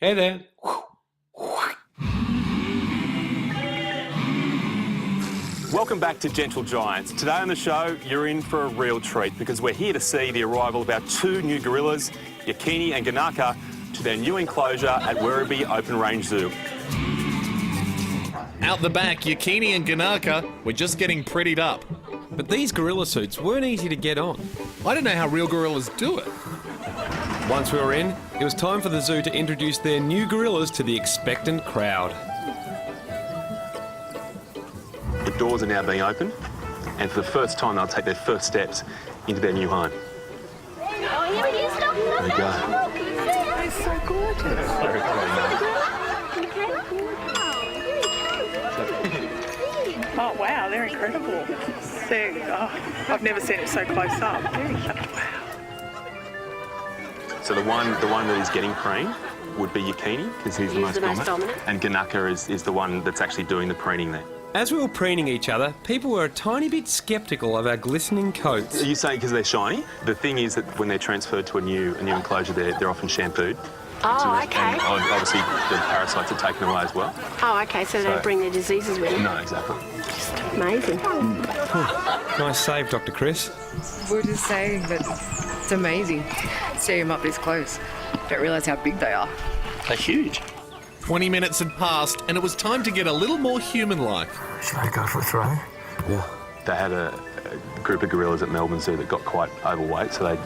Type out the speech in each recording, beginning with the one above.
Hey there. Welcome back to Gentle Giants. Today on the show, you're in for a real treat because we're here to see the arrival of our two new gorillas, Yakini and Ganaka, to their new enclosure at Werribee Open Range Zoo. Out the back, Yakini and Ganaka were just getting prettied up. But these gorilla suits weren't easy to get on. I don't know how real gorillas do it. Once we were in, it was time for the zoo to introduce their new gorillas to the expectant crowd. The doors are now being opened, and for the first time, they'll take their first steps into their new home. There you go. They're so gorgeous. Oh wow, they're incredible. I've never seen it so close up. Wow. So the one that is getting preened would be Yakini, because he's the most dominant, and Ganaka is the one that's actually doing the preening there. As we were preening each other, people were a tiny bit sceptical of our glistening coats. Are you saying because they're shiny? The thing is that when they're transferred to a new enclosure, they're often shampooed. Oh, okay. And obviously the parasites are taken away as well. Oh, okay, so they don't bring their diseases with them. No, exactly. Just amazing. Nice save, Dr. Chris. We're just saying that it's amazing. See them up this close. Don't realise how big they are. They're huge. 20 minutes had passed, and it was time to get a little more human-like. Should I go for a throw? Yeah. They had a group of gorillas at Melbourne Zoo that got quite overweight, so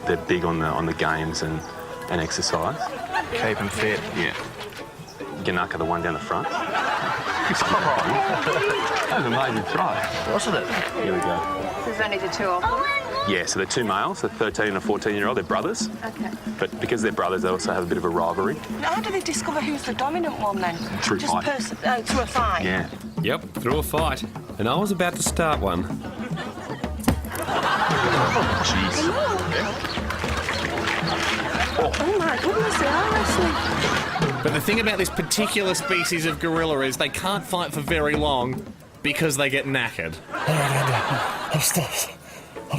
they're big on the games and exercise. Keep them fit. Yeah. Ganaka, the one down the front. That was an amazing throw. Wasn't it? Here we go. There's only the two of them. Yeah, so they're two males, a 13 and a 14-year-old. They're brothers. Okay. But because they're brothers, they also have a bit of a rivalry. How do they discover who's the dominant one then? Through fight. Through a fight? Yeah. Yep, through a fight. And I was about to start one. Oh my goodness, they are actually. But the thing about this particular species of gorilla is they can't fight for very long because they get knackered.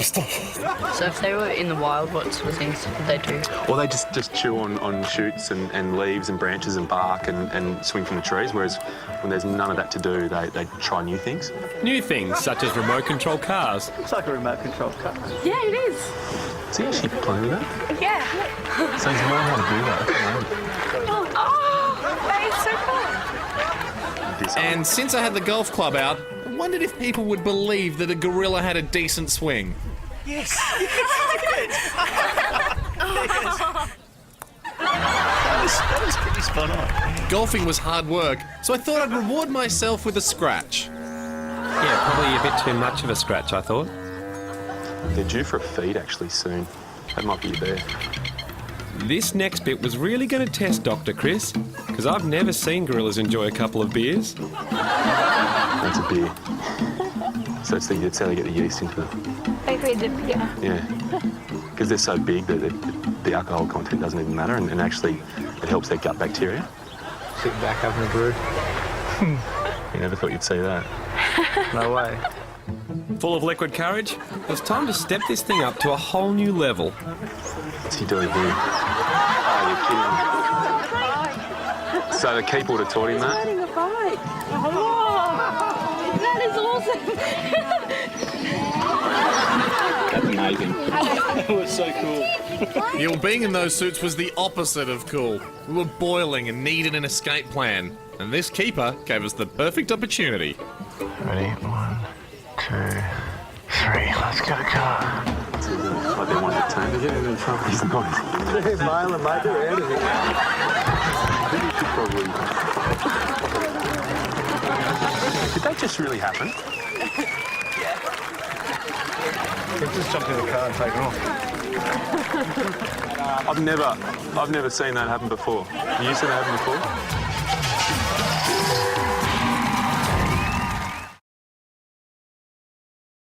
So if they were in the wild, what sort of things would they do? Or they just chew on shoots and leaves and branches and bark and swing from the trees, whereas when there's none of that to do, they try new things. New things, such as remote control cars. It's like a remote control car. Yeah, it is. Is he actually playing with that? Yeah. So he's learned how to do that. Oh, that is so cool. And since I had the golf club out, I wondered if people would believe that a gorilla had a decent swing. Yes. That was pretty spot on. Golfing was hard work, so I thought I'd reward myself with a scratch. Yeah, probably a bit too much of a scratch, I thought. They're due for a feed actually soon. That might be a bear. This next bit was really going to test Dr. Chris, because I've never seen gorillas enjoy a couple of beers. That's a beer. So that's how they get the yeast into them. They read the beer. Yeah. Because they're so big that the alcohol content doesn't even matter, and actually it helps their gut bacteria. Sitting back having a brew. You never thought you'd see that. No way. Full of liquid courage, it was time to step this thing up to a whole new level. What's he doing here? Oh, you're kidding. So the keeper would have taught him that? Starting a fight. Oh, that is awesome. That's amazing. That was so cool. Yeah, well, being in those suits was the opposite of cool. We were boiling and needed an escape plan. And this keeper gave us the perfect opportunity. Ready? 1, 2, 3. Let's get a car. Like they want to turn. They're getting in trouble. He's not. They're smiling, mate. They're out of here. I think you could probably... Did that just really happen? We've just jumped in the car and taken off. I've never seen that happen before. You seen that happen before?